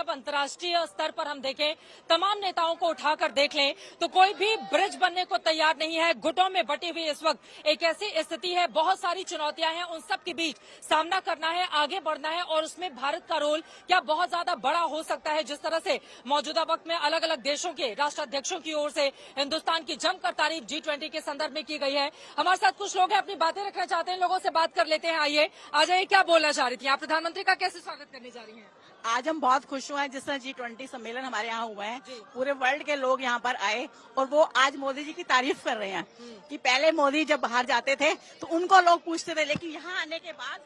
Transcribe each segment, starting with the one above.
जब अंतर्राष्ट्रीय स्तर पर हम देखें, तमाम नेताओं को उठाकर देख लें तो कोई भी ब्रिज बनने को तैयार नहीं है। गुटों में बटी हुई इस वक्त एक ऐसी स्थिति है, बहुत सारी चुनौतियां हैं, उन सब के बीच सामना करना है, आगे बढ़ना है और उसमें भारत का रोल क्या बहुत ज्यादा बड़ा हो सकता है। जिस तरह से मौजूदा वक्त में अलग अलग देशों के राष्ट्राध्यक्षों की ओर से हिंदुस्तान की जमकर तारीफ G20 के संदर्भ में की गई है। हमारे साथ कुछ लोग हैं, अपनी बातें रखना चाहते हैं, लोगों से बात कर लेते हैं। आइए, आ जाइए, क्या बोलना चाह रही थी आप? प्रधानमंत्री का कैसे स्वागत करने जा रही हैं? आज हम बहुत खुश हुए हैं जिस तरह G20 सम्मेलन हमारे यहाँ हुआ है। पूरे वर्ल्ड के लोग यहाँ पर आए और वो आज मोदी जी की तारीफ कर रहे हैं कि पहले मोदी जब बाहर जाते थे तो उनको लोग पूछते थे, लेकिन यहाँ आने के बाद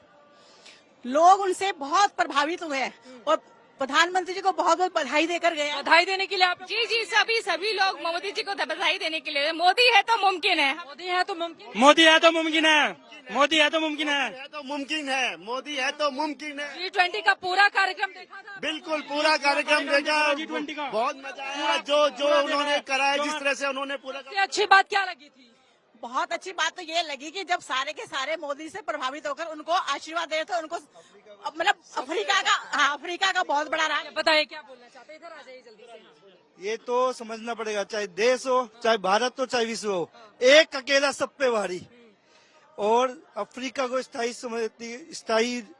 लोग उनसे बहुत प्रभावित हुए हैं और प्रधानमंत्री जी को बहुत बहुत बधाई देकर गए। बधाई देने के लिए आप? जी, सभी लोग मोदी जी को बधाई देने के लिए। मोदी है तो मुमकिन है, मोदी है तो मुमकिन, मोदी है तो मुमकिन है, मोदी है तो मुमकिन है, मुमकिन है, मोदी है तो मुमकिन है। G20 का पूरा कार्यक्रम देखा था? बिल्कुल पूरा कार्यक्रम देखा, G20 का बहुत मजा आया। जो उन्होंने कराया, जिस तरह से उन्होंने पूरा। सबसे अच्छी बात क्या लगी थी? बहुत अच्छी बात तो ये लगी कि जब सारे के सारे मोदी से प्रभावित होकर उनको आशीर्वाद दे रहे थे, उनको मतलब अफ्रीका का बहुत बड़ा राज। बताइए क्या बोलना चाहते हैं, इधर आ जाइए जल्दी से। ये तो समझना पड़ेगा, चाहे देश हो, चाहे भारत हो, चाहे विश्व हो, एक अकेला सब पे भारी। और अफ्रीका को स्थायी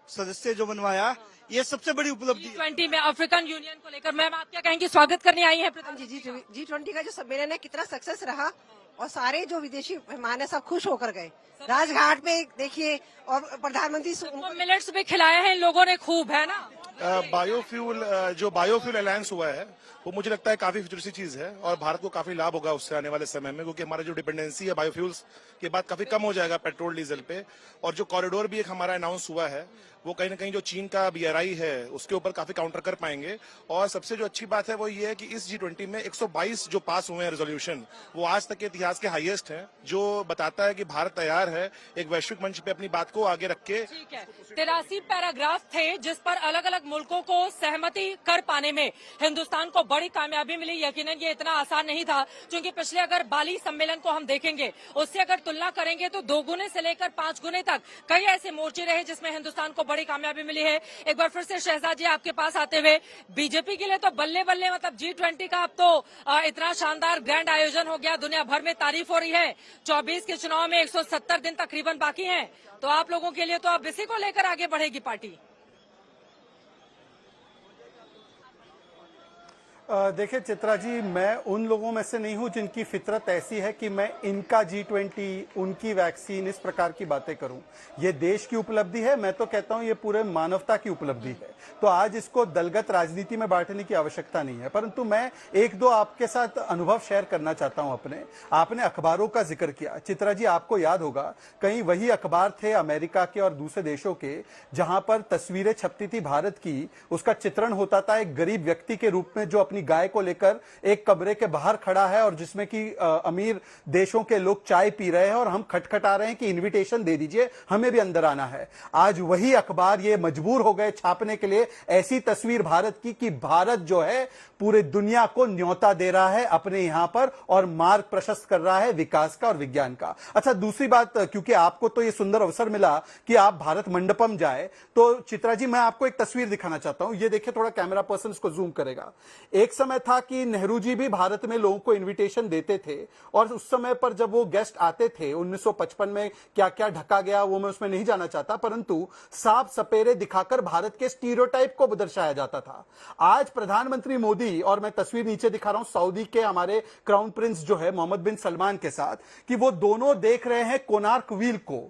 सदस्य जो बनवाया, ये सबसे बड़ी उपलब्धि है। G20 में अफ्रीकन यूनियन को लेकर मैम आप क्या कहेंगे? स्वागत करने आई हैं G20 का जो सम्मेलन है कितना सक्सेस रहा और सारे जो विदेशी मेहमान है सब खुश होकर गए। राजघाट में देखिए और प्रधानमंत्री मिलेट्स भी खिलाए हैं लोगों ने खूब, है ना? जो बायोफ्यूल अलायंस हुआ है वो मुझे लगता है काफी फ्यूचरिस्टिक चीज है और भारत को काफी लाभ होगा उससे आने वाले समय में, क्योंकि हमारा जो डिपेंडेंसी है बायोफ्यूल्स के बाद काफी कम हो जाएगा पेट्रोल डीजल पे। और जो कॉरिडोर भी एक हमारा अनाउंस हुआ है वो कहीं ना कहीं जो चीन का BRI है उसके ऊपर काफी काउंटर कर पाएंगे। और सबसे जो अच्छी बात है वो ये है कि इस G20 में 122 जो पास हुए हैं रेजोल्यूशन, वो आज तक के इतिहास के हाईएस्ट हैं, जो बताता है कि भारत तैयार है एक वैश्विक मंच पे अपनी बात को आगे रख के। ठीक है, 83 पैराग्राफ थे जिस पर अलग अलग मुल्कों को सहमति कर पाने में हिंदुस्तान को बड़ी कामयाबी मिली। यकीनन ये इतना आसान नहीं था, क्योंकि पिछले अगर बाली सम्मेलन को हम देखेंगे उससे अगर तुलना करेंगे तो 2 गुने से लेकर 5 गुने तक कई ऐसे मोर्चे रहे जिसमें हिंदुस्तान को बड़ी कामयाबी मिली है। एक बार फिर से शहजाद जी आपके पास आते हुए, बीजेपी के लिए तो बल्ले बल्ले, मतलब G20 का अब तो इतना शानदार ग्रैंड आयोजन हो गया, दुनिया भर में तारीफ हो रही है। 24 के चुनाव में 170 दिन तकरीबन बाकी हैं, तो आप लोगों के लिए तो अब इसी को लेकर आगे बढ़ेगी पार्टी। देखिए चित्रा जी, मैं उन लोगों में से नहीं हूं जिनकी फितरत ऐसी है कि मैं इनका G20, उनकी वैक्सीन, इस प्रकार की बातें करूं। ये देश की उपलब्धि है, मैं तो कहता हूं ये पूरे मानवता की उपलब्धि है, तो आज इसको दलगत राजनीति में बांटने की आवश्यकता नहीं है। परंतु मैं एक दो आपके साथ अनुभव शेयर करना चाहता हूं अपने। आपने अखबारों का जिक्र किया चित्रा जी, आपको याद होगा कहीं वही अखबार थे अमेरिका के और दूसरे देशों के, जहां पर तस्वीरें छपती थी भारत की, उसका चित्रण होता था एक गरीब व्यक्ति के रूप में जो अपनी गाय को लेकर एक कमरे के बाहर खड़ा है और जिसमें कि अमीर देशों के लोग चाय पी रहे हैं और हम खटखटा रहे हैं कि इनविटेशन दे दीजिए, हमें भी अंदर आना है। आज वही अखबार ये मजबूर हो गए छापने के लिए ऐसी तस्वीर भारत की कि भारत जो है पूरे दुनिया को न्योता दे रहा है अपने यहां पर और मार्ग प्रशस्त कर रहा है विकास का और विज्ञान का। अच्छा, दूसरी बात, क्योंकि आपको तो ये सुंदर अवसर मिला कि आप भारत मंडपम जाए, तो चित्रा जी मैं आपको एक तस्वीर दिखाना चाहता हूं। ये देखिए, थोड़ा कैमरा पर्सन इसको जूम करेगा। एक समय था कि नेहरू जी भी भारत में लोगों को इनविटेशन देते थे और उस समय पर जब वो गेस्ट आते थे 1955 में क्या क्या ढका गया वो मैं उसमें नहीं जाना चाहता, परंतु साफ सपेरे दिखाकर भारत के स्टीरियोटाइप को दर्शाया जाता था। आज प्रधानमंत्री मोदी, और मैं तस्वीर नीचे दिखा रहा हूं सऊदी के हमारे क्राउन प्रिंस जो है मोहम्मद बिन सलमान के साथ, कि वो दोनों देख रहे हैं कोणार्क व्हील को।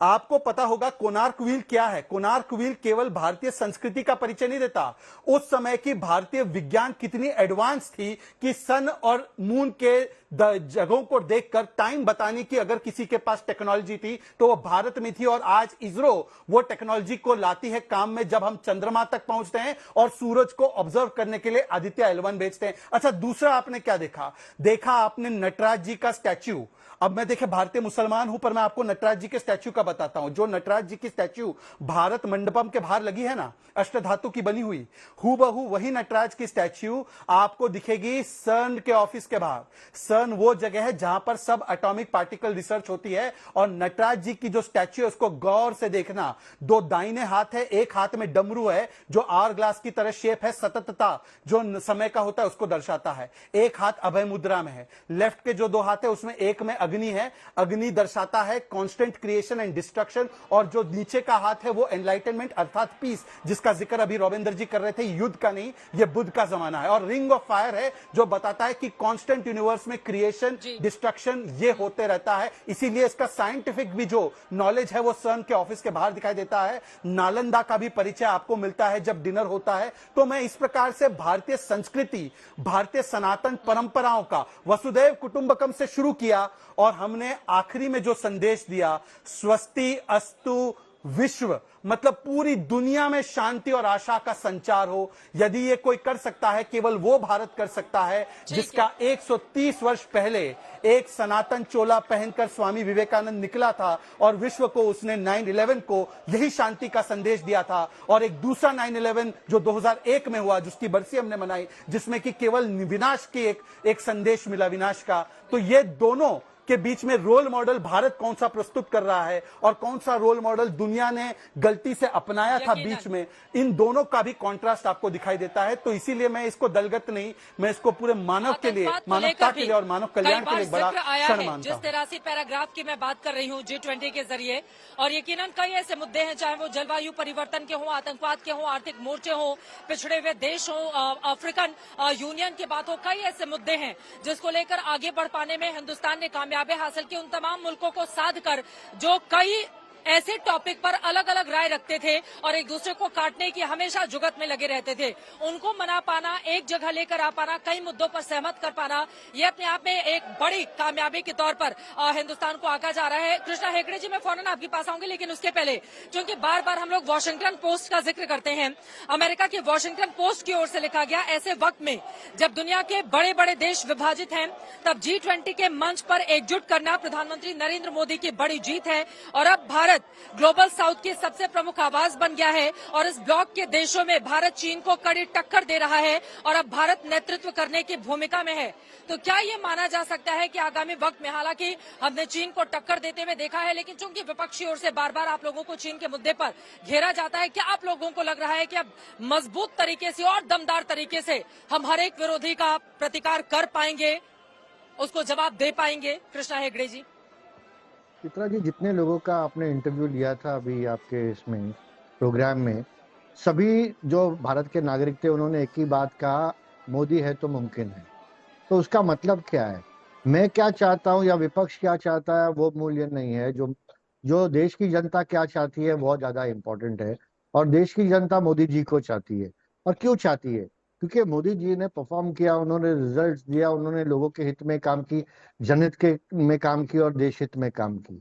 आपको पता होगा कोणार्क व्हील क्या है? कोणार्क व्हील केवल भारतीय संस्कृति का परिचय नहीं देता, उस समय की भारतीय विज्ञान कितनी एडवांस थी कि सन और मून के जगहों को देखकर टाइम बताने की अगर किसी के पास टेक्नोलॉजी थी तो वो भारत में थी। और आज इसरो वो टेक्नोलॉजी को लाती है काम में, जब हम चंद्रमा तक पहुंचते हैं और सूरज को ऑब्जर्व करने के लिए आदित्य L1 भेजते हैं। अच्छा, दूसरा आपने क्या देखा आपने नटराज जी का स्टैच्यू। अब मैं देखे भारतीय मुसलमान हूं, पर मैं आपको नटराज जी के स्टैच्यू का बताता हूं। जो नटराज जी की स्टैच्यू भारत मंडपम के बाहर लगी है ना, अष्टधातु की बनी हुई, हूबहू वही नटराज की स्टैच्यू आपको दिखेगी CERN के ऑफिस के बाहर। सर्न वो जगह है जहां पर सब एटॉमिक पार्टिकल रिसर्च होती है। और नटराज जी की जो स्टैच्यू है उसको गौर से देखना, दो दाहिने हाथ है, एक हाथ में डमरू है जो आवर ग्लास की तरह शेप है, सततता जो समय का होता है उसको दर्शाता है। एक हाथ अभय मुद्रा में है। लेफ्ट के जो दो हाथ है उसमें एक में अग्नि है, अग्नि दर्शाता है कांस्टेंट क्रिएशन एंड डिस्ट्रक्शन। और जो नीचे का हाथ है वो एनलाइटनमेंट अर्थात पीस, जिसका जिक्र अभी रविंदर जी कर रहे थे, युद्ध का नहीं, ये बुद्ध का जमाना है। और रिंग ऑफ फायर है जो बताता है कि कांस्टेंट यूनिवर्स में क्रिएशन डिस्ट्रक्शन ये होते रहता है। इसीलिए इसका साइंटिफिक भी जो नॉलेज है वो सर्न के ऑफिस के बाहर दिखाई देता है। नालंदा का भी परिचय आपको मिलता है जब डिनर होता है। तो मैं इस प्रकार से भारतीय संस्कृति, भारतीय सनातन परंपराओं का वसुधैव कुटुंबकम से शुरू किया और हमने आखिरी में जो संदेश दिया, स्वस्ति अस्तु विश्व, मतलब पूरी दुनिया में शांति और आशा का संचार हो। यदि ये कोई कर सकता है, केवल वो भारत कर सकता है जिसका 130 वर्ष पहले एक सनातन चोला पहनकर स्वामी विवेकानंद निकला था और विश्व को उसने 9/11 को यही शांति का संदेश दिया था। और एक दूसरा 9/11 जो 2001 में हुआ, जिसकी बरसी हमने मनाई, जिसमें कि केवल विनाश की एक संदेश मिला, विनाश का। तो ये दोनों के बीच में रोल मॉडल भारत कौन सा प्रस्तुत कर रहा है और कौन सा रोल मॉडल दुनिया ने गलती से अपनाया था बीच में, इन दोनों का भी कॉन्ट्रास्ट आपको दिखाई देता है। तो इसीलिए मैं इसको दलगत नहीं, मैं इसको पूरे मानव के लिए, मानवता के लिए और मानव कल्याण के लिए बड़ा क्षण मानता हूं। जिस 83 पैराग्राफ की मैं बात कर रही हूँ G20 के जरिए, और यकीनन कई ऐसे मुद्दे हैं, चाहे वो जलवायु परिवर्तन के हों, आतंकवाद के हों, आर्थिक मोर्चे हों, पिछड़े हुए देश हों, अफ्रीकन यूनियन की बात हो, कई ऐसे मुद्दे हैं जिसको लेकर आगे बढ़ पाने में हिंदुस्तान ने कामयाबी हासिल की। उन तमाम मुल्कों को साध कर जो कई ऐसे टॉपिक पर अलग अलग राय रखते थे और एक दूसरे को काटने की हमेशा जुगत में लगे रहते थे, उनको मना पाना, एक जगह लेकर आ पाना, कई मुद्दों पर सहमत कर पाना, ये अपने आप में एक बड़ी कामयाबी के तौर पर हिंदुस्तान को आका जा रहा है। कृष्णा हेगड़े जी, मैं फौरन आपके पास आऊंगी, लेकिन उसके पहले क्योंकि बार बार हम लोग वॉशिंगटन पोस्ट का जिक्र करते हैं, अमेरिका की वॉशिंगटन पोस्ट की ओर से लिखा गया, ऐसे वक्त में जब दुनिया के बड़े बड़े देश विभाजित हैं, तब G20 के मंच पर एकजुट करना प्रधानमंत्री नरेंद्र मोदी की बड़ी जीत है। और अब भारत ग्लोबल साउथ की सबसे प्रमुख आवाज बन गया है और इस ब्लॉक के देशों में भारत चीन को कड़ी टक्कर दे रहा है और अब भारत नेतृत्व करने की भूमिका में है। तो क्या ये माना जा सकता है कि आगामी वक्त में, हालांकि हमने चीन को टक्कर देते हुए देखा है, लेकिन चूंकि विपक्षी ओर से बार बार आप लोगों को चीन के मुद्दे पर घेरा जाता है, क्या आप लोगों को लग रहा है कि अब मजबूत तरीके से और दमदार तरीके से हम हर एक विरोधी का प्रतिकार कर पाएंगे, उसको जवाब दे पाएंगे? कृष्णा हेगड़े जी। चित्रा जी, जितने लोगों का आपने इंटरव्यू लिया था अभी आपके इसमें प्रोग्राम में, सभी जो भारत के नागरिक थे उन्होंने एक ही बात कहा, मोदी है तो मुमकिन है। तो उसका मतलब क्या है? मैं क्या चाहता हूं या विपक्ष क्या चाहता है वो मूल्य नहीं है, जो देश की जनता क्या चाहती है बहुत ज्यादा इंपॉर्टेंट है। और देश की जनता मोदी जी को चाहती है। और क्यों चाहती है? क्योंकि मोदी जी ने परफॉर्म किया, उन्होंने रिजल्ट दिया, उन्होंने लोगों के हित में काम की, जनहित के में काम की और देश हित में काम की।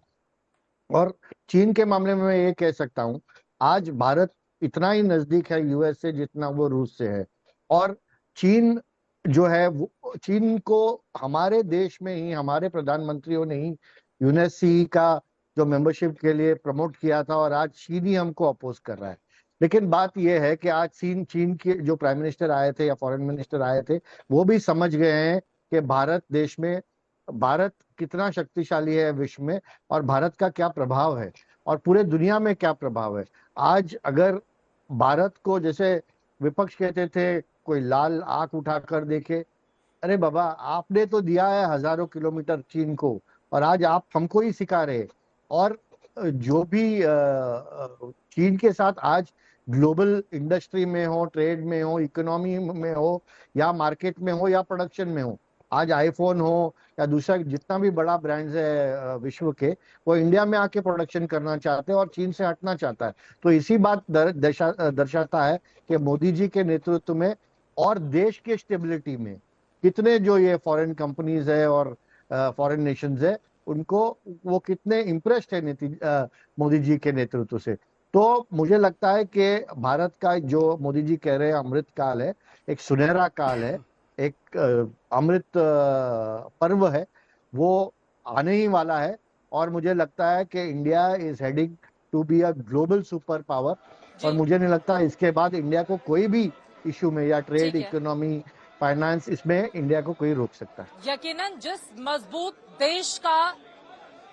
और चीन के मामले में मैं ये कह सकता हूँ, आज भारत इतना ही नजदीक है यूएस से जितना वो रूस से है। और चीन जो है, चीन को हमारे देश में ही हमारे प्रधानमंत्रियों ने ही यूएनएससी का जो मेंबरशिप के लिए प्रमोट किया था और आज चीन ही हमको अपोज कर रहा है। लेकिन बात यह है कि आज चीन के जो प्राइम मिनिस्टर आए थे या फॉरेन मिनिस्टर आए थे, वो भी समझ गए हैं कि भारत देश में, भारत कितना शक्तिशाली है विश्व में और भारत का क्या प्रभाव है और पूरे दुनिया में क्या प्रभाव है। आज अगर भारत को, जैसे विपक्ष कहते थे, कोई लाल आंख उठाकर देखे, अरे बाबा आपने तो दिया है हजारों किलोमीटर चीन को और आज आप हमको ही सिखा रहे। और जो भी चीन के साथ आज ग्लोबल इंडस्ट्री में हो, ट्रेड में हो, इकोनॉमी में हो या मार्केट में हो या प्रोडक्शन में हो, आज आईफोन हो या दूसरा जितना भी बड़ा ब्रांड्स है विश्व के, वो इंडिया में आके प्रोडक्शन करना चाहते हैं और चीन से हटना चाहता है। तो इसी बात दर्शाता है कि मोदी जी के नेतृत्व में और देश के स्टेबिलिटी में कितने जो ये फॉरेन कंपनीज है और फॉरेन नेशंस है, उनको वो कितने इम्प्रेस्ड है मोदी जी के नेतृत्व से। तो मुझे लगता है कि भारत का जो मोदी जी कह रहे हैं अमृत काल है, एक सुनहरा काल है, एक अमृत पर्व है, वो आने ही वाला है। और मुझे लगता है कि India is heading to be a global super power. और मुझे नहीं लगता इसके बाद इंडिया को कोई भी इशू में, या ट्रेड, इकोनॉमी फाइनेंस, इसमें इंडिया को कोई रोक सकता है। यकीनन जिस मजबूत देश का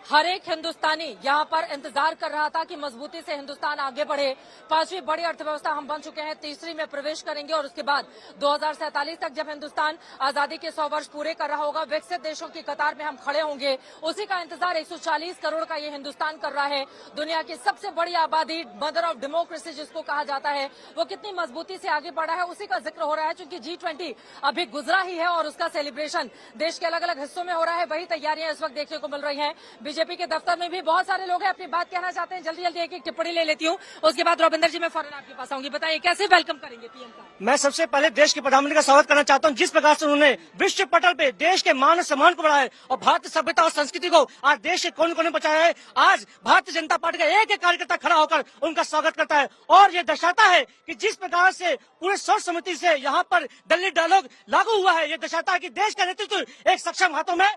हर एक हिंदुस्तानी यहाँ पर इंतजार कर रहा था कि मजबूती से हिंदुस्तान आगे बढ़े, 5वीं बड़ी अर्थव्यवस्था हम बन चुके हैं, तीसरी में प्रवेश करेंगे और उसके बाद 2047 तक जब हिंदुस्तान आजादी के 100 वर्ष पूरे कर रहा होगा, विकसित देशों की कतार में हम खड़े होंगे। उसी का इंतजार 140 करोड़ का ये हिंदुस्तान कर रहा है। दुनिया की सबसे बड़ी आबादी, मदर ऑफ डेमोक्रेसी जिसको कहा जाता है, वो कितनी मजबूती से आगे बढ़ा है उसी का जिक्र हो रहा है। चूंकि G20 अभी गुजरा ही है और उसका सेलिब्रेशन देश के अलग अलग हिस्सों में हो रहा है, वही तैयारियां इस वक्त देखने को मिल रही हैं। बीजेपी के दफ्तर में भी बहुत सारे लोग हैं, अपनी बात कहना चाहते हैं। जल्दी जल्दी एक एक टिप्पणी ले लेती हूँ, उसके बाद रविंदर जी मैं फौरन आपके पास आऊंगी। बताइए कैसे वेलकम करेंगे पीएम का? मैं सबसे पहले देश के प्रधानमंत्री का स्वागत करना चाहता हूं, जिस प्रकार से उन्होंने विश्व पटल पे देश के मान सम्मान को बढ़ाया और भारतीय सभ्यता और संस्कृति को आज देश के कोने कोने बचाया है। आज भारतीय जनता पार्टी का एक एक कार्यकर्ता खड़ा होकर उनका स्वागत करता है और ये दर्शाता है कि जिस प्रकार से पूरे सर्व समिति से यहाँ पर दिल्ली डायलॉग लागू हुआ है, ये दर्शाता है कि देश का नेतृत्व एक सक्षम हाथों में है।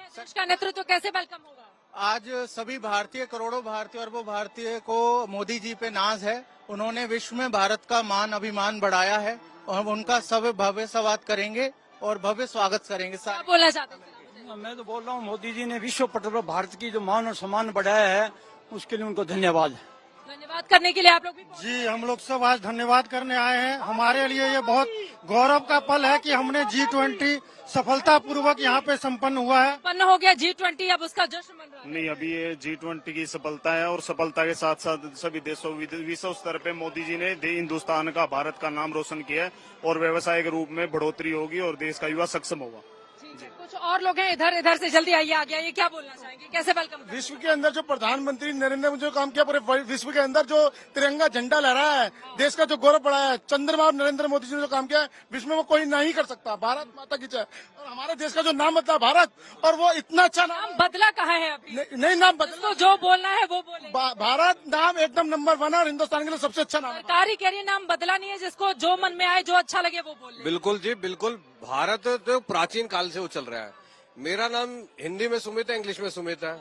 देश का नेतृत्व कैसे वेलकम होगा? आज सभी भारतीय, करोड़ों भारतीय, अरबों भारतीय को मोदी जी पे नाज है। उन्होंने विश्व में भारत का मान अभिमान बढ़ाया है और उनका सब भव्य स्वागत करेंगे और भव्य स्वागत करेंगे। क्या बोलना चाहते हैं? मैं तो बोल रहा हूँ, मोदी जी ने विश्व पटल पर भारत की जो मान और सम्मान बढ़ाया है, उसके लिए उनको धन्यवाद। धन्यवाद करने के लिए आप लोग भी जी, हम लोग सब आज धन्यवाद करने आए हैं। हमारे लिए ये बहुत गौरव का पल है कि हमने G20 सफलतापूर्वक यहाँ पे संपन्न हुआ है। संपन्न हो गया G20, अब उसका जश्न मन रहा है। नहीं, अभी ये G20 की सफलता है और सफलता के साथ साथ सभी देशों विश्व स्तर पे मोदी जी ने हिंदुस्तान का, भारत का नाम रोशन किया है और व्यवसाय के रूप में बढ़ोतरी होगी और देश का युवा सक्षम होगा। कुछ और लोग हैं इधर से, जल्दी आइए आगे आइए। क्या बोलना चाहेंगे, कैसे वेलकम? विश्व के अंदर जो प्रधानमंत्री नरेंद्र मोदी ने काम किया, पूरे विश्व के अंदर जो तिरंगा झंडा लहराया है, देश का जो गौरव बढ़ाया है, चंद्रमा और नरेंद्र मोदी जी ने जो काम किया है, विश्व में वो कोई नहीं कर सकता। भारत माता की जय। और हमारे देश का जो नाम बदला भारत, और वो इतना अच्छा नाम बदला कहाँ है अभी? नहीं, नाम बदला, जो बोलना है वो बोले। भारत नाम एकदम नंबर 1 और हिंदुस्तान के लिए सबसे अच्छा नाम है। सरकारी कह रही है नाम बदला नहीं है, जिसको जो मन में आए, जो अच्छा लगे वो बोले। बिल्कुल जी, बिल्कुल। भारत तो प्राचीन काल से वो चल रहा है। मेरा नाम हिंदी में सुमित है, इंग्लिश में सुमित है,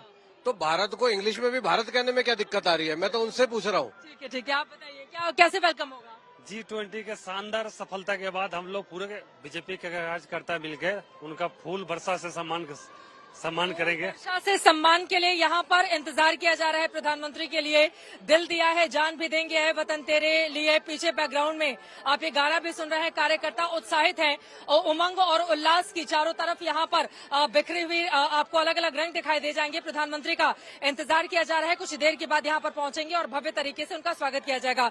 तो भारत को इंग्लिश में भी भारत कहने में क्या दिक्कत आ रही है? मैं तो उनसे पूछ रहा हूँ। ठीक है, आप बताइए कैसे वेलकम होगा? G20 के शानदार सफलता के बाद हम लोग पूरे बीजेपी के कार्यकर्ता मिलकर उनका फूल वर्षा से सम्मान करेंगे। वर्षा से सम्मान के लिए यहाँ पर इंतजार किया जा रहा है प्रधानमंत्री के लिए। दिल दिया है जान भी देंगे है वतन तेरे लिए। पीछे बैकग्राउंड में आप ये गाना भी सुन रहे हैं। कार्यकर्ता उत्साहित हैं और उमंग और उल्लास की चारों तरफ यहाँ पर बिखरी हुई आपको अलग अलग रंग दिखाई दे जाएंगे। प्रधानमंत्री का इंतजार किया जा रहा है, कुछ देर के बाद यहाँ पर पहुंचेंगे और भव्य तरीके से उनका स्वागत किया जाएगा।